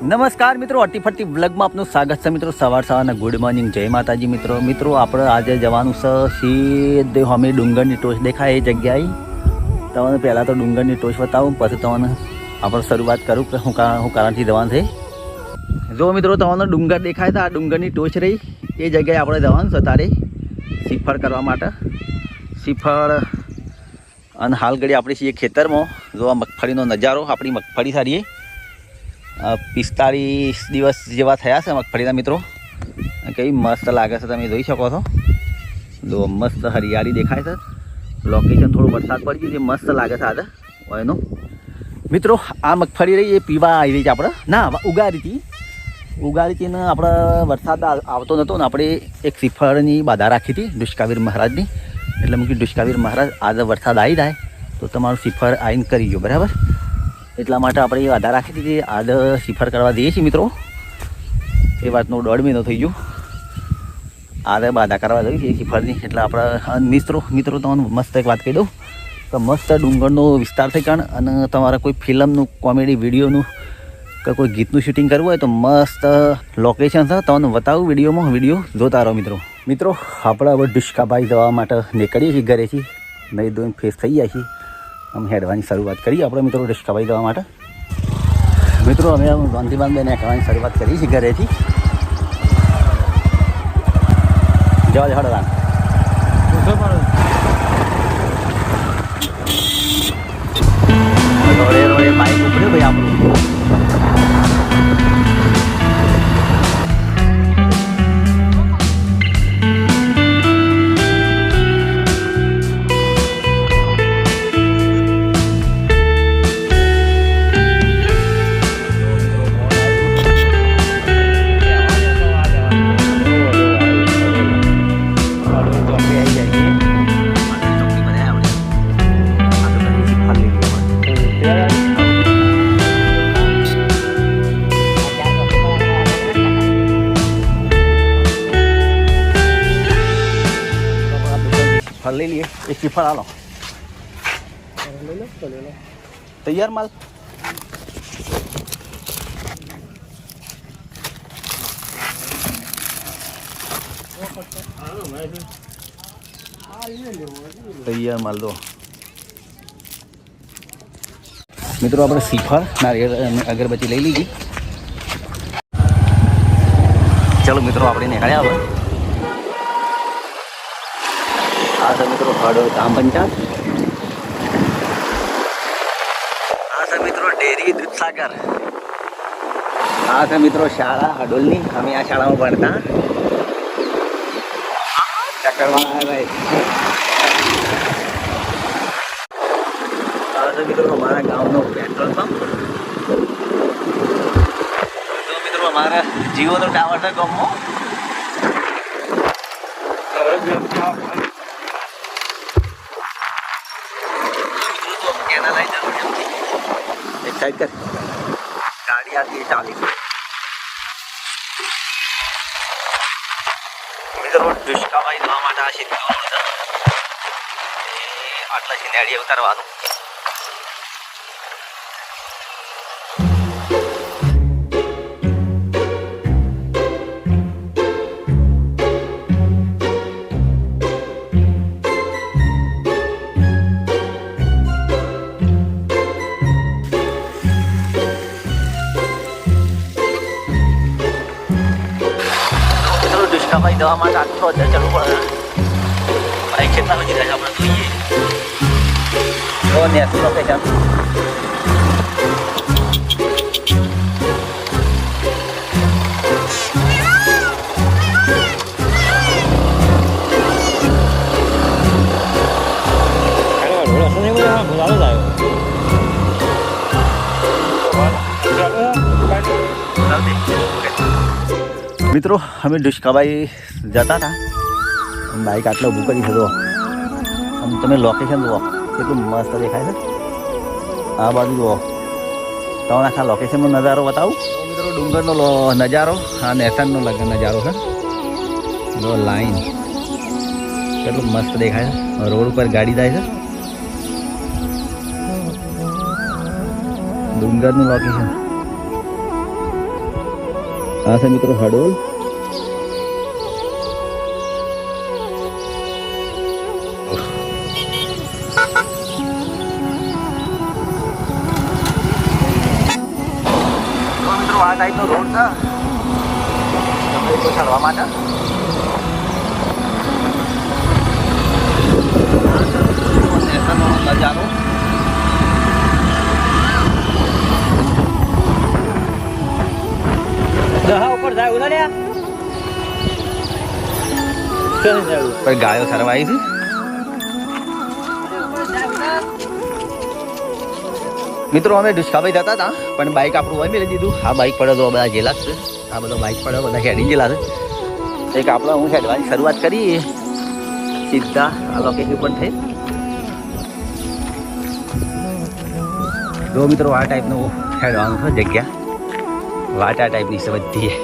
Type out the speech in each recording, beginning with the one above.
નમસ્કાર મિત્રો, અટી ફરતી વ્લોગમાં આપનું સ્વાગત છે મિત્રો. સવારના ગુડ મોર્નિંગ, જય માતાજી મિત્રો. મિત્રો આપણે આજે જવાનું છે સીધે અમે ડુંગરની ટોચ દેખાય એ જગ્યાએ. તમને પહેલાં તો ડુંગરની ટોચ બતાવું, પછી તમને આપણે શરૂઆત કરું કે હું કારણથી જવાનું છે. જો મિત્રો તમને ડુંગર દેખાય તો આ ડુંગરની ટોચ રહી એ જગ્યાએ આપણે જવાનું છે તારે શ્રીફળ કરવા માટે. શ્રીફળ અને હાલ ઘડી આપણે છીએ ખેતરમાં. જો આ મગફળીનો નજારો, આપણી મગફળી સારી 45 દિવસ જેવા થયા છે મગફળીના મિત્રો. કેવી મસ્ત લાગે છે, તમે જોઈ શકો છો. જો મસ્ત હરિયાળી દેખાય છે. લોકેશન થોડું વરસાદ પડી ગયું છે, મસ્ત લાગે છે આજે એનો. મિત્રો આ મગફળી રહી એ પીવા આવી રહી છે આપણે, ના ઉગાડી હતી ને આપણે વરસાદ આવતો નહોતો ને આપણે એક શ્રીફળની બાધા રાખી હતી દુષ્કાવીર મહારાજની. એટલે મેં કીધું દુષ્કાવીર મહારાજ આજે વરસાદ આવી જાય તો તમારું શ્રીફળ આવીને કરી ગયો બરાબર. એટલા માટે આપણે એ આધાર રાખી હતી કે આજે શ્રીફળ કરવા દઈએ છીએ મિત્રો. એ વાતનો 1.5 મહિનો થઈ ગયો. આજે બાધા કરવા જઈએ છીએ શ્રીફળની. એટલે આપણે મિત્રો તમને મસ્ત એક વાત કહી દઉં કે મસ્ત ડુંગરનો વિસ્તાર થઈ કારણ અને તમારે કોઈ ફિલ્મનું કોમેડી વિડીયોનું કે કોઈ ગીતનું શૂટિંગ કરવું હોય તો મસ્ત લોકેશન છે, તમને બતાવું વિડીયો જોતા રહો મિત્રો. મિત્રો આપણે હવે ડુષ્કાભાઈ જવા માટે નીકળીએ છીએ ઘરેથી. નહીં ધોઈને ફ્રેશ થઈ જાય છીએ. અમે હેડવાની શરૂઆત કરીએ આપણે મિત્રો ડુષ્કાભાઈ જવા માટે. મિત્રો અમે ગાંધીબાન બેને હેડવાની શરૂઆત કરી છે ઘરેથી. જવા હડો રામ રોડે બાઈક ઉપડ્યો ભાઈ આપણું. લઈ લઈએ એક શ્રીફળ આલો તૈયાર માલ. તૈયાર માલ દો મિત્રો. આપણે શ્રીફળ નારિયેળ અગરબત્તી લઈ લીધી. ચલો મિત્રો આપણે નીકળ્યા હવે. આ છે મિત્રો હડોળ ગ્રામ પંચાયત. આ છે મિત્રો ડેરી દૂધસાગર. આ છે મિત્રો શાળા હડોલની. અમે આ શાળામાં ભણતા. ચક્કરવાળા ભાઈ. આ છે મિત્રો અમારા ગામનો પેટ્રોલ પંપ. તો મિત્રો અમારા જીઓનો ટાવર છે ગામમાં. સાઈડ કર ગાડી આથી ચાલી. મિત્રો દુષ્કાભાઈ જવા માટે આ સીધું આટલા સિનેરિયા ઉતારવાનું. કમાઈ દેવા માટે આટલો જ ચડવું પડે બાઈક કેટલા બધી રહે આપણે જોઈએ તો નેસું લોકેશન મિત્રો અમે ડુષ્કાભાઈ જતા હતા બાઈક આટલો ઊભું કરી છે આમ તમે લોકેશન જુઓ કેટલું મસ્ત દેખાય છે આ બાજુ જુઓ તમને આખા લોકેશનનો નજારો બતાવું મિત્રો ડુંગરનો નજારો આ નેસનનો નજારો છે જો લાઈન કેટલું મસ્ત દેખાય છે રોડ ઉપર ગાડી જાય છે ડુંગરનું લોકેશન આ છે મિત્રો હડોલ મિત્રો આ ટાઈપનો રોડ છે ચડવા માટે નજારો ઉપર જાય ઉના ગાયો સરવા આવી છે મિત્રો અમે ડુસ્કાભાઈ જતા હતા પણ બાઈક આપણું હોય મેળવી દીધું આ બાઈક પડે તો બધા જેલા છે આ બધો બાઈક પડે બધા હેડી જેલા છે એક આપણે હું હેડવાની શરૂઆત કરી સીધા આ લોકેશન પર થઈ જો મિત્રો આ ટાઈપનું હેડવાનું છે જગ્યા વાટા ટાઈપની છે બધી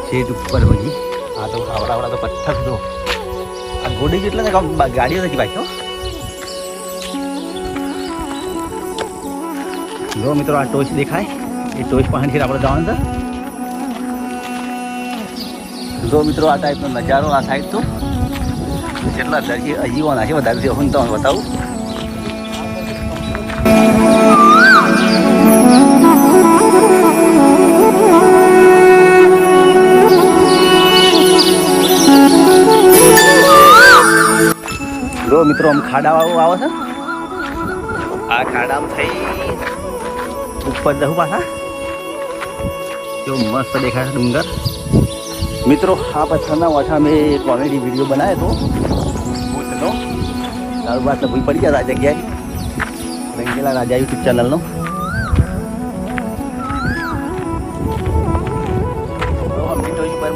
સીટ ઉપર હોજી આ તો આવડા તો પથ્થર જો આ ગોડી જેટલા ને ગાડીઓ નથી બાઈક જો મિત્રો આ ટોચ દેખાય એ ટોચ પાસેથી આપણે જવાનું છે જો મિત્રો આ ટાઈપનો નજારો આ સાઈડ તો જેટલા દરજી અજીવાના છે વધારે હું તમને બતાવું જો મિત્રો આમ ખાડાવાળું આવે છે આ ખાડામાં થઈ ઉપર જવું પાછા કેવું મસ્ત દેખાય છે ડુંગર મિત્રો આ પથ્થરના ઓછા મેં કોમેડી વિડીયો બનાવ્યો હતો ભૂતનો તારું વાત ભૂઈ પડી ગયા આ જગ્યાએ રંગીલા રાજા યુટ્યુબ ચેનલનો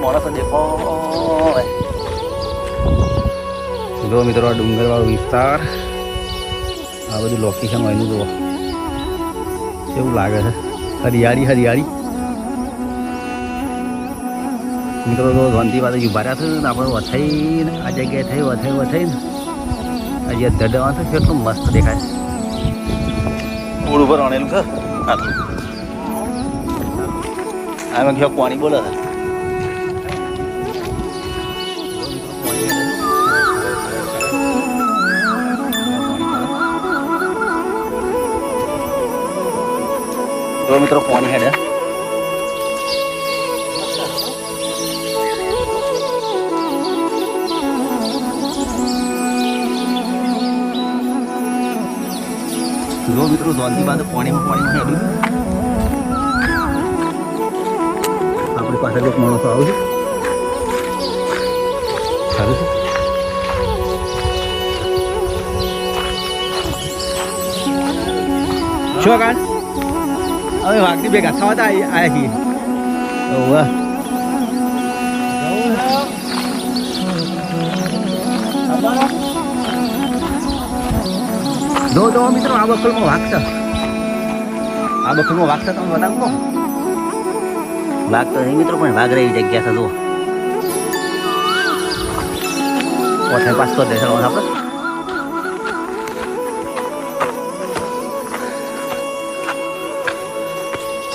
માણસો દેખો જો મિત્રો આ ડુંગરવાળો વિસ્તાર આ બધું લોકેશન હોય એનું જુઓ કેવું લાગે છે હરિયાળી હરિયાળી મિત્રો તો ધોનથી પાસે ઉભા રહ્યા છે ને આપણે વથાઈને આ જગ્યાએ થઈ વથાઈને હજી ધડવા છે કેટલું મસ્ત દેખાય પૂળ ઉપર અણેલું છે આટલું આમાં ક્યાં પાણી બોલે છે જો મિત્રો પાણી હેડે જો મિત્રો ધોનથી બાદ પાણીમાં હેડ્યું આપણી પાસે એક માણસો આવું છે સારું છે શું કાન હવે વાઘની ભેગા થવા હતા આવ્યા છીએ વાહ જો મિત્રો આ બકલમાં વાઘ છે તમે બતાવો વાઘ તો નહીં મિત્રો પણ વાઘ રહી જગ્યા છે જો ઓછા પાસ તો દેખાડવાનું આપણે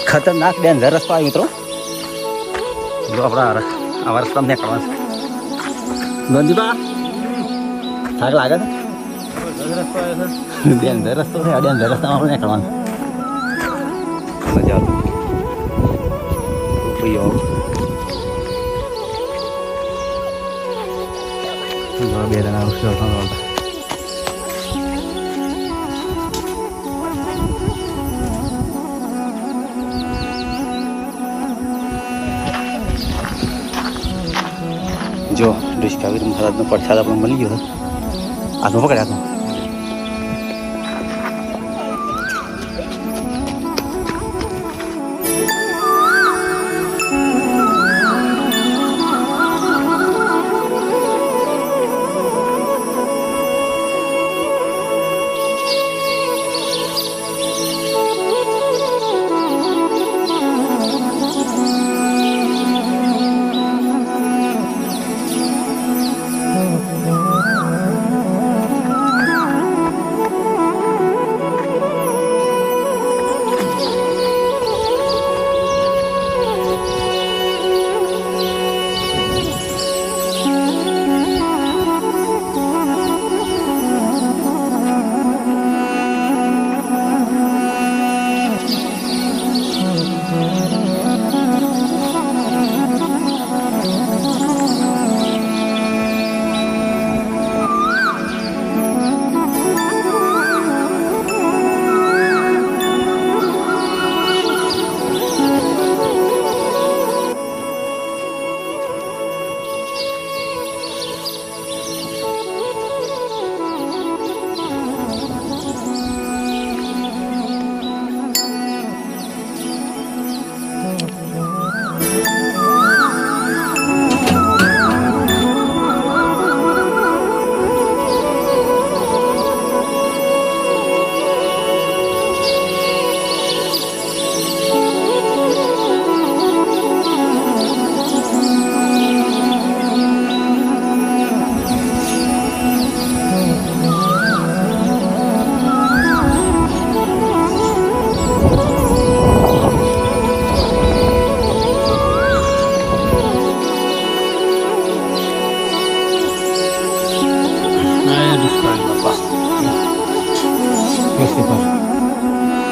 ખતરનાક ડેન્જર રસ્તો આવ્યો મિત્રો જો આપણા આવા રસ્તામાં નીકળવાનું છે ગંજીબા થાક લાગે છે ડેન્જર રસ્તો છે આ ડેન્જર રસ્તામાં આપણે નીકળવાનું મજા આવે બે જણા જો ડિસ્કવરી મહારાજનો પ્રસાદ આપણે મળી ગયો હાથમાં પકડ્યા હતો.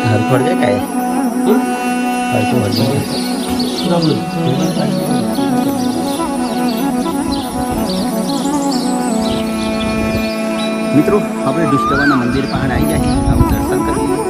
હરખોડ જાય કાંઈ હરખું હરખું મિત્રો આપણે દુષ્ટવાના મંદિર પાસે આવી જાય આપણે દર્શન કરી લઈએ.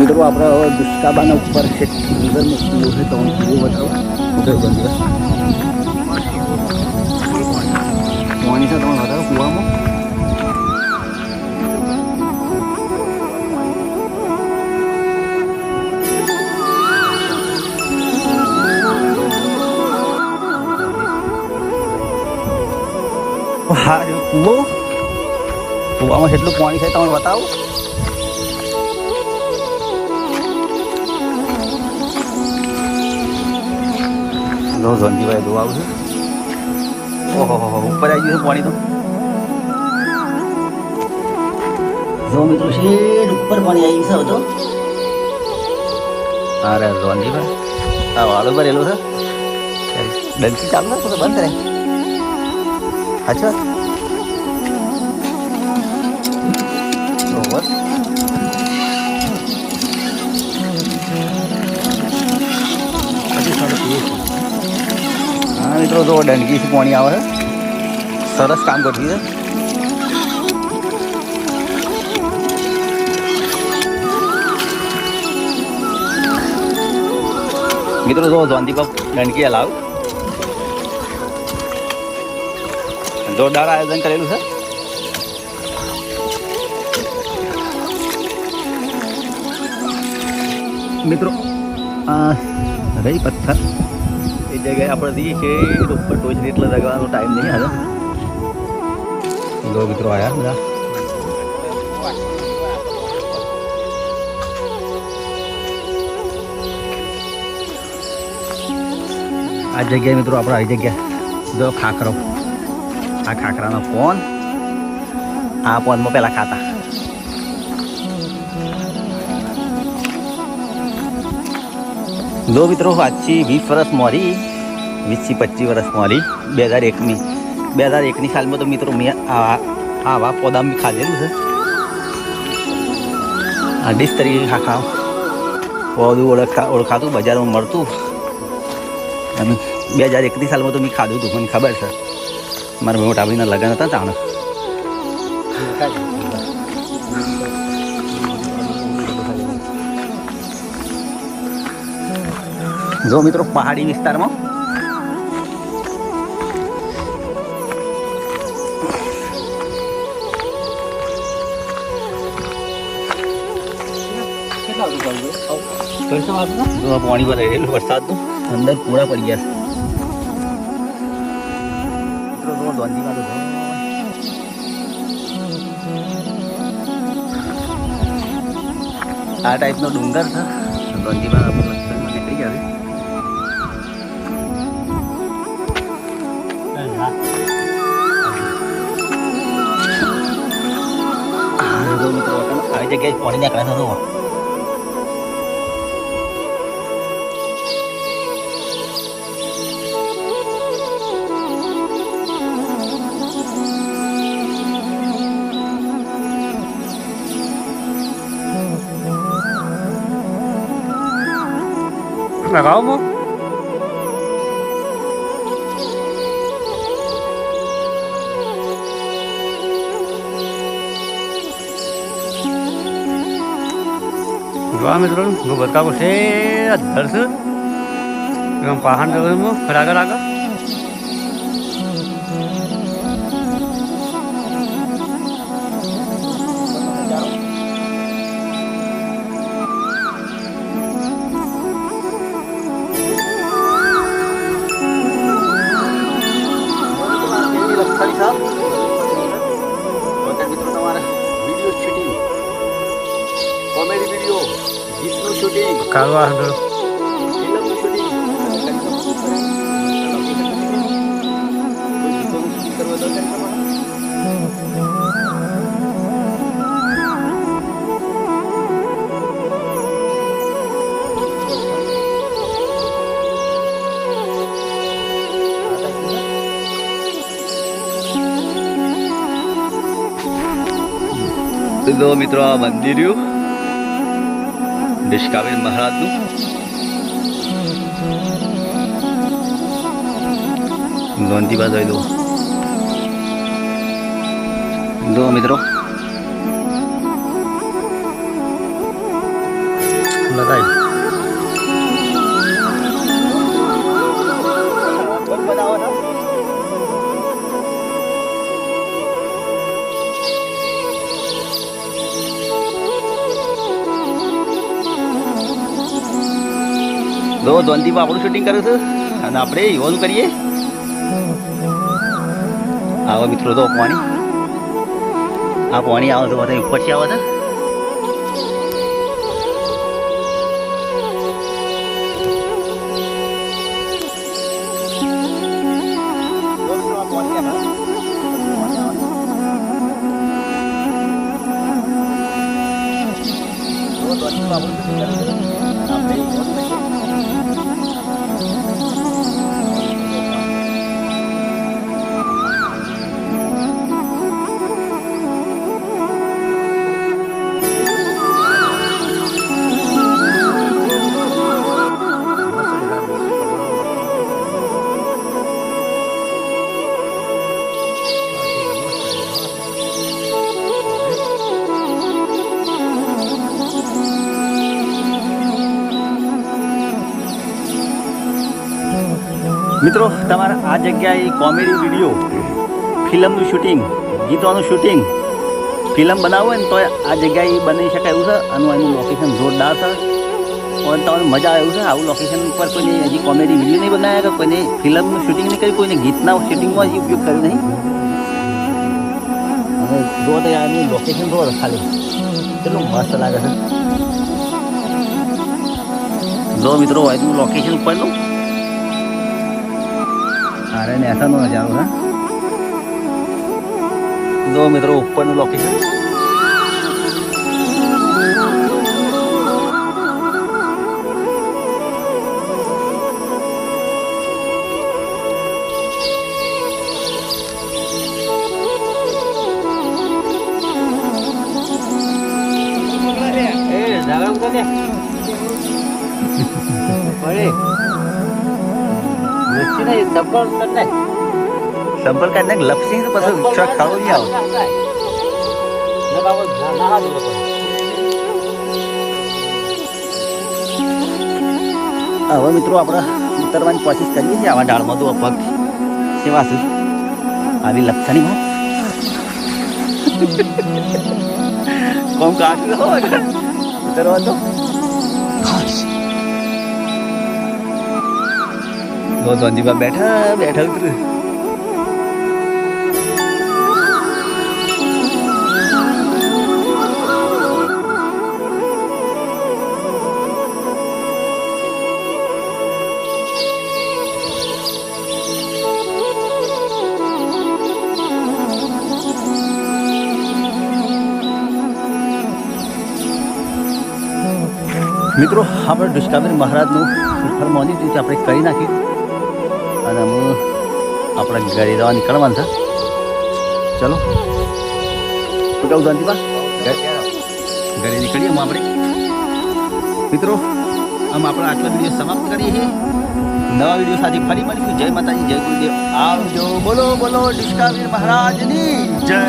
મિત્રો આપણે હવે દુષ્કાબાના ઉપર છે અંદર મૂકવું છે તો હું બતાવું ઉધર બંધ પાણી છે તમે બતાવો કૂવામાં હા કૂવો કૂવામાં કેટલું પાણી છે તમે બતાવો. જો ધનજીભાઈ જોવા આવું છે. ઓહો ઉપર આવી ગયું છે પાણી તો. જો મિત્રો શેડ ઉપર પાણી આવી ગયું છે તો અરે રોનજીભાઈ આ વાળું ભરેલું છે ડંકી ચાલુ ને તો બંધ કરે અચ્છા બરોબર હા મિત્રો તો ડંકીથી પાણી આવે છે સરસ કામ કરતી છે મિત્રો જો જોનદીપ ડંકી હલાવ જોરદાર આયોજન કરેલું છે મિત્રો આ રહી પથ્થર એ જગ્યાએ આપણે જઈએ છીએ ઉપર ટોચની એટલે લગાવવાનો ટાઈમ નહીં હાલ જો મિત્રો આવ્યા બધા આ જગ્યાએ મિત્રો આપણે આવી જગ્યા જો ખાખરો આ ખાખરાનો પોન આ પોનમાં પહેલાં ખાતા જો મિત્રો આજથી 20 વર્ષ મોરી 20-25 વર્ષ મોરી 2001ની સાલમાં તો મિત્રો મેં આવા પોદામ બી ખાધેલું છે આ ડીશ તરીકે ખાખા પોદું ઓળખાતું બજારમાં મળતું અને 2001ની સાલમાં તો મેં ખાધું હતું મને ખબર છે મારા મોટા ભાઈના લગ્ન હતા તાણે જો મિત્રો પહાડી વિસ્તારમાં પાણી ભરાયેલું વરસાદનું અંદર પૂરા પડી ગયા આ ટાઈપનો ડુંગર છે દોંધીમાં નીકળી જાય મિત્રો આવી જગ્યાએ પાણી નાખવા થતું લગાવો મો જોવા મિત્રો હું બતાવું છે અધર છે પહાડ આગળ આગળ કાલવા હંડો તો મિત્રો આ મંદિર નિષ્કાબીર મહારાજનું દોંધીબા જોઈ દો મિત્રો લગાવી દો દોંધીબા આપણું શૂટિંગ કર્યું છે અને આપણે એવાનું કરીએ આવો મિત્રો તો પાણી આવે તો બધા ઉપરથી આવે છે મિત્રો તમારે આ જગ્યાએ કોમેડી વિડીયો, ફિલ્મનું શૂટિંગ, ગીતોનું શૂટિંગ, ફિલ્મ બનાવવું હોય ને તો આ જગ્યાએ બની શકાય એવું છે. અને એનું લોકેશન જોરદાર છે અને તમને મજા આવે એવું છે. આવું લોકેશન ઉપર કોઈને હજી કોમેડી વિડીયો નહીં બનાવ્યા કે કોઈને ફિલ્મનું શૂટિંગ નહીં કર્યું, કોઈને ગીતના શૂટિંગમાં હજી ઉપયોગ કર્યો નહીં. અને જો તો એનું લોકેશન જો ખાલી કેટલું મસ્ત લાગે છે. જો મિત્રો એનું લોકેશન ઉપરનું અરે ને ऐसा નો નજારો है. જો મિત્રો ઉપરનું લોકેશન સંપલ કાઢને લપસી તો પછી ટ્રક ખાવો નહીં આવો. હવે મિત્રો આપણે ઉતરવાની કોશિશ કરીએ છીએ. આવા ડાળમાં તો પગ સેવા છે આવી લપસાની માં કોમ કાઢ્યું હોય ઉતરવા તો ધોનજીબા બેઠા બેઠા ઉતર. મિત્રો આપણે ડિસ્કવરી મહારાજનું શિખર મોની રીતે આપણે કરી નાખ્યું અને અમે આપણા ઘરે જવા નીકળવાનું છે. ચલો શું કહું ધનજીબા ઘરે નીકળીએ આપણે મિત્રો. આમ આપણે આટલો વિડીયો સમાપ્ત કરીએ છીએ. નવા વિડીયો સાથે ફરી મળીશું. જય માતાજી, જય ગુરુદેવ, આવજો. બોલો બોલો ડિસ્કવરી મહારાજની જય.